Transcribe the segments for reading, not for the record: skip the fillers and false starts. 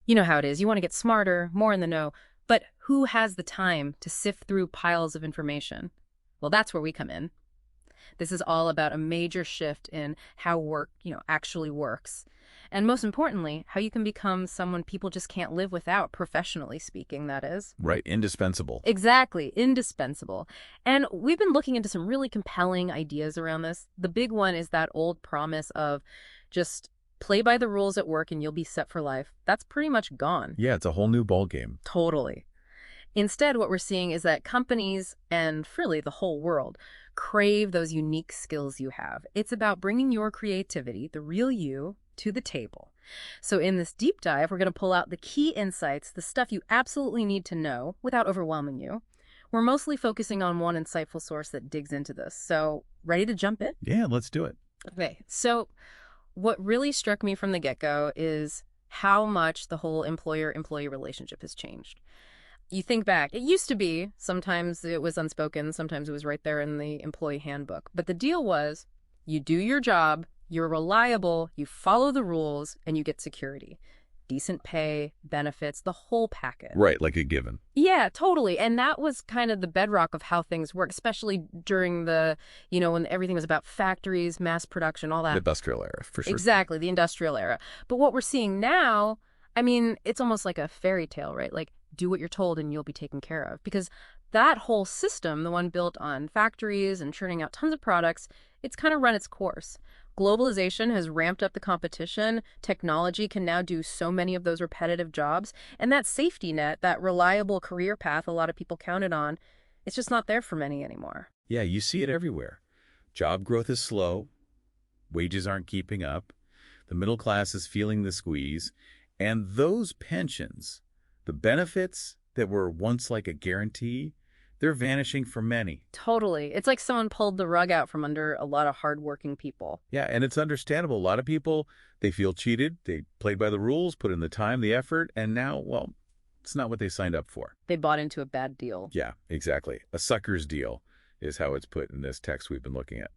You know how it is. You want to get smarter, more in the know, but who has the time to sift through piles of information? Well, that's where we come in. This is all about a major shift in how work, actually works. And most importantly, how you can become someone people just can't live without, professionally speaking, that is. Right, indispensable. Exactly, indispensable. And we've been looking into some really compelling ideas around this. The big one is that old promise of just play by the rules at work and you'll be set for life. That's pretty much gone. Yeah, it's a whole new ball game. Totally. Instead, what we're seeing is that companies and really the whole world crave those unique skills you have. It's about bringing your creativity, the real you, to the table. So in this deep dive, we're going to pull out the key insights, the stuff you absolutely need to know without overwhelming you. We're mostly focusing on one insightful source that digs into this. So ready to jump in? Yeah, let's do it. Okay, so what really struck me from the get-go is how much the whole employer-employee relationship has changed. You think back, it used to be, sometimes it was unspoken, sometimes it was right there in the employee handbook. But the deal was, you do your job, you're reliable, you follow the rules, and you get security. Decent pay, benefits, the whole package. Right, like a given. Yeah, totally. And that was kind of the bedrock of how things work, especially during the, when everything was about factories, mass production, all that. The industrial era, for sure. Exactly, the industrial era. But what we're seeing now, it's almost like a fairy tale, right? Like, do what you're told and you'll be taken care of. Because that whole system, the one built on factories and churning out tons of products, it's kind of run its course. Globalization has ramped up the competition. Technology can now do so many of those repetitive jobs. And that safety net, that reliable career path a lot of people counted on, it's just not there for many anymore. Yeah, you see it everywhere. Job growth is slow. Wages aren't keeping up. The middle class is feeling the squeeze. And those pensions, the benefits that were once like a guarantee, they're vanishing for many. Totally. It's like someone pulled the rug out from under a lot of hardworking people. Yeah, and it's understandable. A lot of people, they feel cheated. They played by the rules, put in the time, the effort, and now, well, it's not what they signed up for. They bought into a bad deal. Yeah, exactly. A sucker's deal is how it's put in this text we've been looking at.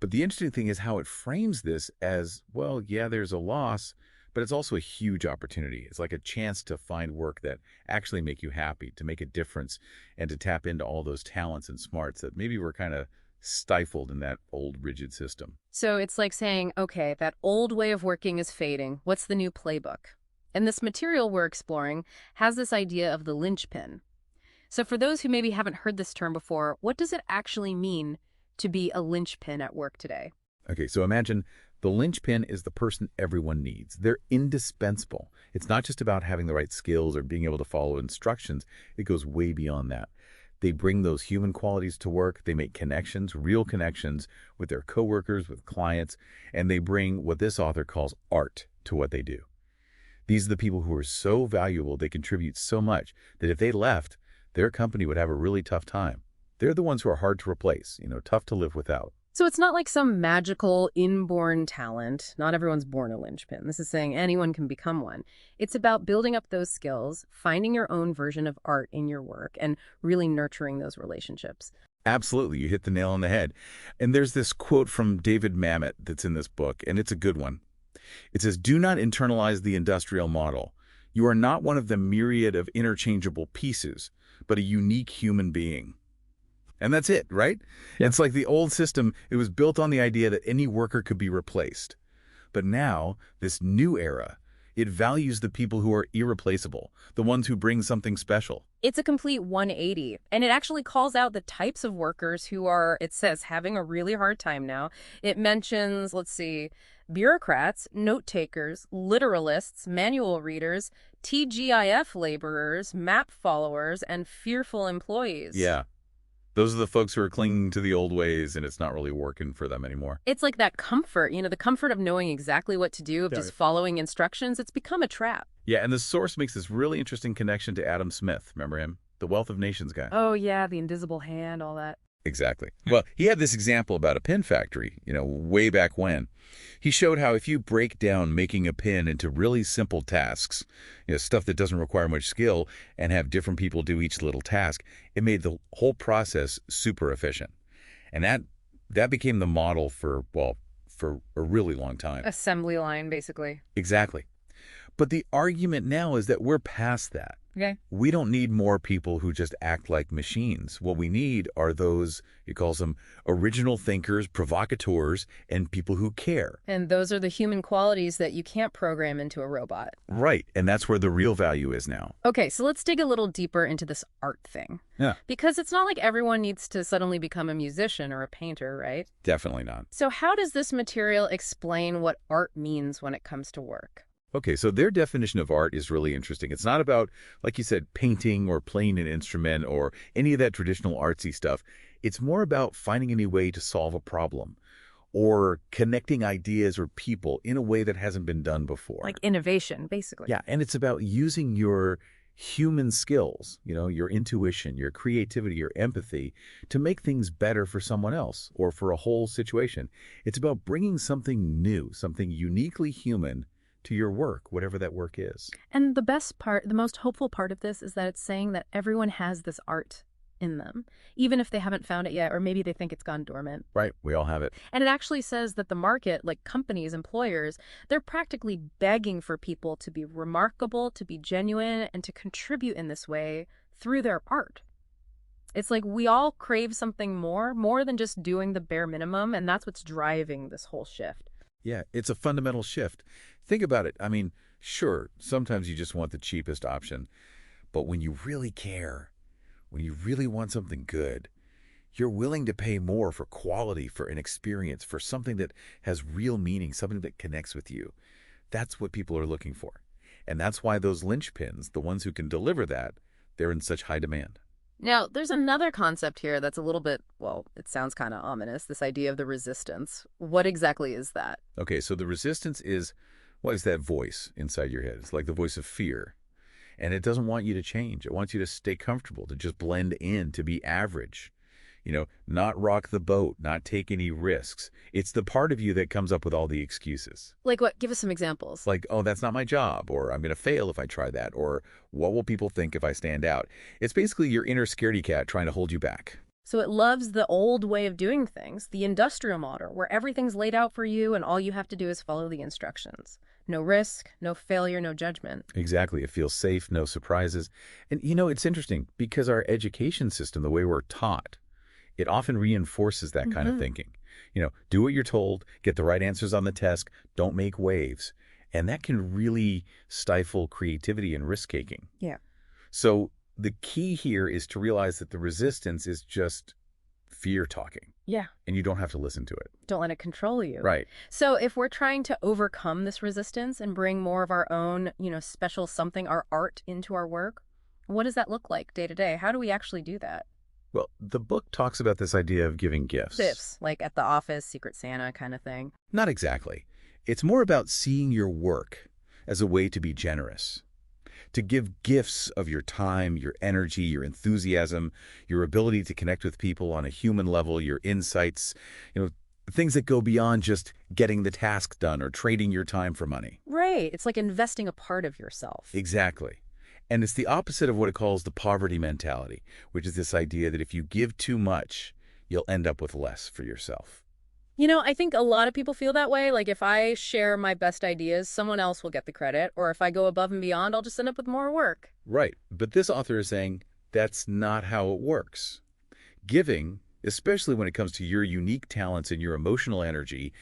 But the interesting thing is how it frames this as, well, yeah, there's a loss, but it's also a huge opportunity. It's like a chance to find work that actually make you happy, to make a difference, and to tap into all those talents and smarts that maybe were kind of stifled in that old rigid system. So it's like saying, okay, that old way of working is fading. What's the new playbook? And this material we're exploring has this idea of the linchpin. So for those who maybe haven't heard this term before, what does it actually mean to be a linchpin at work today? Okay, so imagine the linchpin is the person everyone needs. They're indispensable. It's not just about having the right skills or being able to follow instructions. It goes way beyond that. They bring those human qualities to work. They make connections, real connections with their coworkers, with clients, and they bring what this author calls art to what they do. These are the people who are so valuable, they contribute so much that if they left, their company would have a really tough time. They're the ones who are hard to replace, tough to live without. So it's not like some magical inborn talent. Not everyone's born a linchpin. This is saying anyone can become one. It's about building up those skills, finding your own version of art in your work, and really nurturing those relationships. Absolutely. You hit the nail on the head. And there's this quote from David Mamet that's in this book, and it's a good one. It says, "Do not internalize the industrial model. You are not one of the myriad of interchangeable pieces, but a unique human being." And that's it, right? Yeah. It's like the old system, it was built on the idea that any worker could be replaced. But now, this new era, it values the people who are irreplaceable, the ones who bring something special. It's a complete 180, and it actually calls out the types of workers who are, it says, having a really hard time now. It mentions, bureaucrats, note takers, literalists, manual readers, TGIF laborers, map followers, and fearful employees. Yeah. Those are the folks who are clinging to the old ways, and it's not really working for them anymore. It's like that comfort, the comfort of knowing exactly what to do, of just following instructions. It's become a trap. Yeah, and the source makes this really interesting connection to Adam Smith. Remember him? The Wealth of Nations guy. Oh, yeah, the invisible hand, all that. Exactly. Well, he had this example about a pin factory, way back when. He showed how if you break down making a pin into really simple tasks, stuff that doesn't require much skill, and have different people do each little task, it made the whole process super efficient. And that became the model for a really long time. Assembly line, basically. Exactly. But the argument now is that we're past that. Okay. We don't need more people who just act like machines. What we need are those, he calls them original thinkers, provocateurs, and people who care. And those are the human qualities that you can't program into a robot. Right, and that's where the real value is now. Okay, so let's dig a little deeper into this art thing. Yeah. Because it's not like everyone needs to suddenly become a musician or a painter, right? Definitely not. So how does this material explain what art means when it comes to work? Okay, so their definition of art is really interesting. It's not about, like you said, painting or playing an instrument or any of that traditional artsy stuff. It's more about finding a new way to solve a problem or connecting ideas or people in a way that hasn't been done before. Like innovation, basically. Yeah, and it's about using your human skills, your intuition, your creativity, your empathy to make things better for someone else or for a whole situation. It's about bringing something new, something uniquely human to your work, whatever that work is. And the best part, the most hopeful part of this is that it's saying that everyone has this art in them, even if they haven't found it yet, or maybe they think it's gone dormant. Right, we all have it. And it actually says that the market, like companies, employers, they're practically begging for people to be remarkable, to be genuine, and to contribute in this way through their art. It's like we all crave something more than just doing the bare minimum, and that's what's driving this whole shift. Yeah, it's a fundamental shift. Think about it. I mean, sure, sometimes you just want the cheapest option, but when you really care, when you really want something good, you're willing to pay more for quality, for an experience, for something that has real meaning, something that connects with you. That's what people are looking for. And that's why those linchpins, the ones who can deliver that, they're in such high demand. Now, there's another concept here that's a little bit, well, it sounds kind of ominous, this idea of the resistance. What exactly is that? Okay, so the resistance is, what is that voice inside your head? It's like the voice of fear. And it doesn't want you to change. It wants you to stay comfortable, to just blend in, to be average. Not rock the boat, not take any risks. It's the part of you that comes up with all the excuses. Like what? Give us some examples. Like, oh, that's not my job, or I'm going to fail if I try that, or what will people think if I stand out? It's basically your inner scaredy cat trying to hold you back. So it loves the old way of doing things, the industrial model, where everything's laid out for you and all you have to do is follow the instructions. No risk, no failure, no judgment. Exactly. It feels safe, no surprises. And it's interesting because our education system, the way we're taught, it often reinforces that kind of thinking. Do what you're told, get the right answers on the test, don't make waves. And that can really stifle creativity and risk-taking. Yeah. So the key here is to realize that the resistance is just fear talking. Yeah. And you don't have to listen to it. Don't let it control you. Right. So if we're trying to overcome this resistance and bring more of our own, special something, our art into our work, what does that look like day to day? How do we actually do that? Well, the book talks about this idea of giving gifts. Gifts, like at the office, Secret Santa kind of thing. Not exactly. It's more about seeing your work as a way to be generous, to give gifts of your time, your energy, your enthusiasm, your ability to connect with people on a human level, your insights, things that go beyond just getting the task done or trading your time for money. Right. It's like investing a part of yourself. Exactly. And it's the opposite of what it calls the poverty mentality, which is this idea that if you give too much, you'll end up with less for yourself. I think a lot of people feel that way. Like if I share my best ideas, someone else will get the credit. Or if I go above and beyond, I'll just end up with more work. Right. But this author is saying that's not how it works. Giving, especially when it comes to your unique talents and your emotional energy,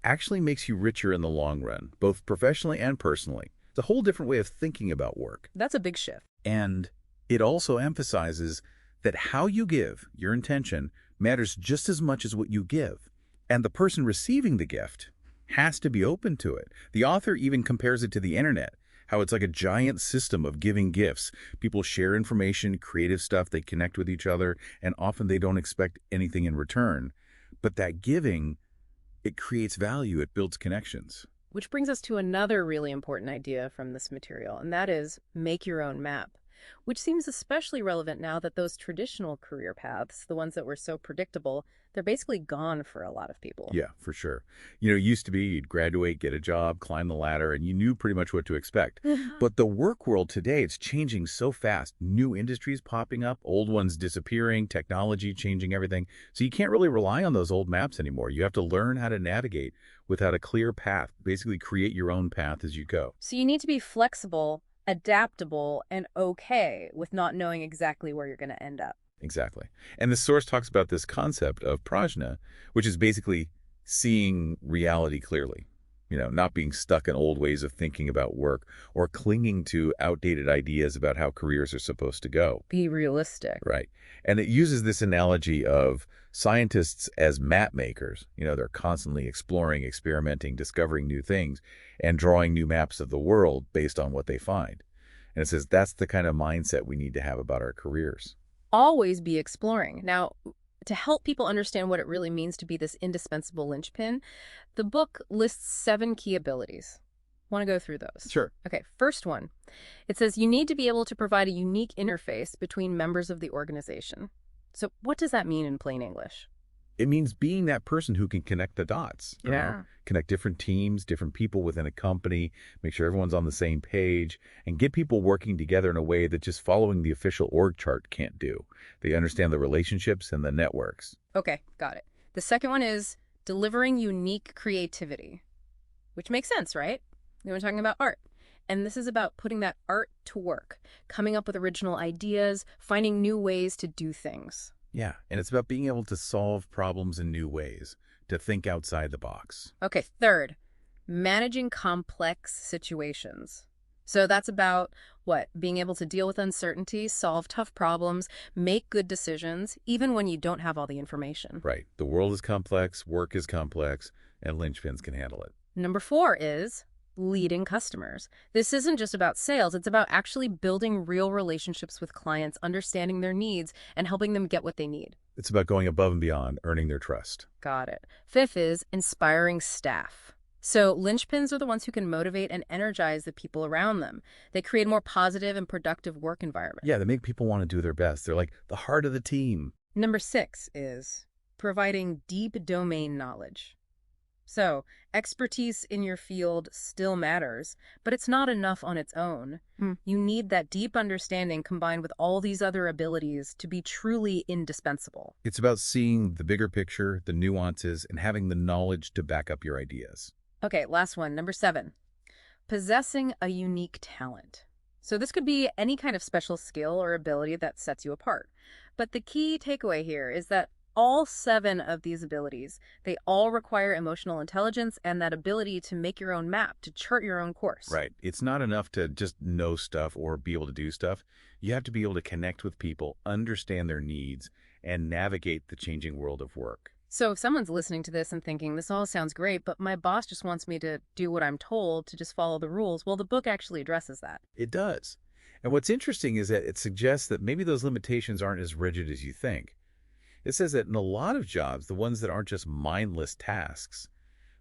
actually makes you richer in the long run, both professionally and personally. It's a whole different way of thinking about work. That's a big shift. And it also emphasizes that how you give, your intention, matters just as much as what you give. And the person receiving the gift has to be open to it. The author even compares it to the internet, how it's like a giant system of giving gifts. People share information, creative stuff, they connect with each other, and often they don't expect anything in return. But that giving, it creates value, it builds connections. Which brings us to another really important idea from this material, and that is make your own map. which seems especially relevant now that those traditional career paths, the ones that were so predictable, they're basically gone for a lot of people. Yeah, for sure. It used to be you'd graduate, get a job, climb the ladder, and you knew pretty much what to expect. But the work world today, it's changing so fast. New industries popping up, old ones disappearing, technology changing everything. So you can't really rely on those old maps anymore. You have to learn how to navigate without a clear path, basically create your own path as you go. So you need to be flexible, adaptable, and okay with not knowing exactly where you're going to end up. Exactly. And the source talks about this concept of prajna, which is basically seeing reality clearly, not being stuck in old ways of thinking about work or clinging to outdated ideas about how careers are supposed to go. Be realistic. Right. And it uses this analogy of scientists as map makers. They're constantly exploring, experimenting, discovering new things, and drawing new maps of the world based on what they find. And it says that's the kind of mindset we need to have about our careers. Always be exploring. Now, to help people understand what it really means to be this indispensable linchpin, the book lists 7 key abilities. Want to go through those? Sure. Okay, first one. It says you need to be able to provide a unique interface between members of the organization. So what does that mean in plain English? It means being that person who can connect the dots. Yeah. Connect different teams, different people within a company, make sure everyone's on the same page, and get people working together in a way that just following the official org chart can't do. They understand the relationships and the networks. Okay, got it. The second one is delivering unique creativity, which makes sense, right? We're talking about art. And this is about putting that art to work, coming up with original ideas, finding new ways to do things. Yeah, and it's about being able to solve problems in new ways, to think outside the box. Okay, third, managing complex situations. So that's about what? Being able to deal with uncertainty, solve tough problems, make good decisions, even when you don't have all the information. Right. The world is complex, work is complex, and linchpins can handle it. Number 4 is leading customers. This isn't just about sales. It's about actually building real relationships with clients, understanding their needs, and helping them get what they need. It's about going above and beyond, earning their trust. Got it. 5th is inspiring staff. So linchpins are the ones who can motivate and energize the people around them. They create a more positive and productive work environment. Yeah, they make people want to do their best. They're like the heart of the team. Number 6 is providing deep domain knowledge. So, expertise in your field still matters, but it's not enough on its own. You need that deep understanding combined with all these other abilities to be truly indispensable. It's about seeing the bigger picture, the nuances, and having the knowledge to back up your ideas. Okay, last one, number 7. Possessing a unique talent. So this could be any kind of special skill or ability that sets you apart. But the key takeaway here is that all 7 of these abilities, they all require emotional intelligence and that ability to make your own map, to chart your own course. Right. It's not enough to just know stuff or be able to do stuff. You have to be able to connect with people, understand their needs, and navigate the changing world of work. So if someone's listening to this and thinking, this all sounds great, but my boss just wants me to do what I'm told, to just follow the rules, well, the book actually addresses that. It does. And what's interesting is that it suggests that maybe those limitations aren't as rigid as you think. It says that in a lot of jobs, the ones that aren't just mindless tasks,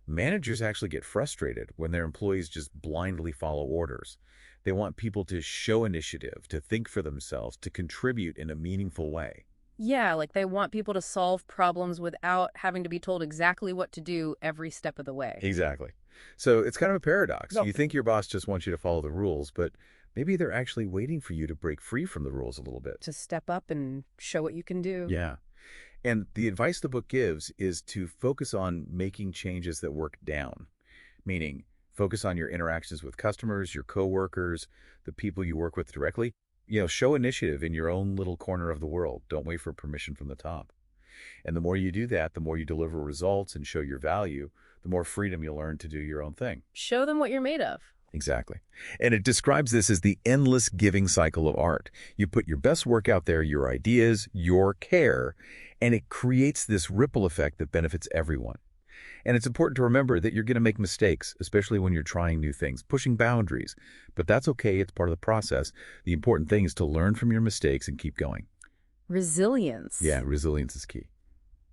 managers actually get frustrated when their employees just blindly follow orders. They want people to show initiative, to think for themselves, to contribute in a meaningful way. Yeah, like they want people to solve problems without having to be told exactly what to do every step of the way. Exactly. So it's kind of a paradox. No. You think your boss just wants you to follow the rules, but maybe they're actually waiting for you to break free from the rules a little bit. To step up and show what you can do. Yeah. And the advice the book gives is to focus on making changes that work down, meaning focus on your interactions with customers, your coworkers, the people you work with directly. Show initiative in your own little corner of the world. Don't wait for permission from the top. And the more you do that, the more you deliver results and show your value, the more freedom you'll earn to do your own thing. Show them what you're made of. Exactly. And it describes this as the endless giving cycle of art. You put your best work out there, your ideas, your care, and it creates this ripple effect that benefits everyone. And it's important to remember that you're going to make mistakes, especially when you're trying new things, pushing boundaries. But that's okay. It's part of the process. The important thing is to learn from your mistakes and keep going. Resilience. Yeah, resilience is key.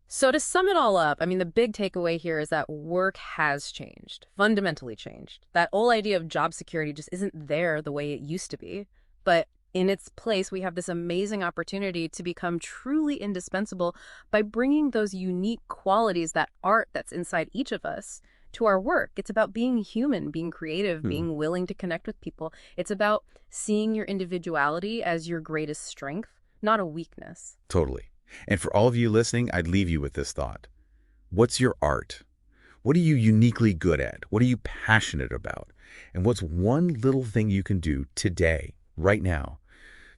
So to sum it all up, I mean, the big takeaway here is that work has changed, fundamentally changed. That whole idea of job security just isn't there the way it used to be. But In its place, we have this amazing opportunity to become truly indispensable by bringing those unique qualities, that art that's inside each of us, to our work. It's about being human, being creative, Hmm. being willing to connect with people. It's about seeing your individuality as your greatest strength, not a weakness. Totally. And for all of you listening, I'd leave you with this thought. What's your art? What are you uniquely good at? What are you passionate about? And what's one little thing you can do today, right now,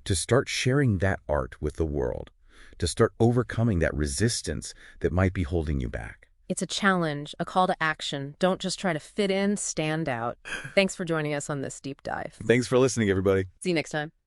to start sharing that art with the world, to start overcoming that resistance that might be holding you back? It's a challenge, a call to action. Don't just try to fit in, stand out. Thanks for joining us on this deep dive. Thanks for listening, everybody. See you next time.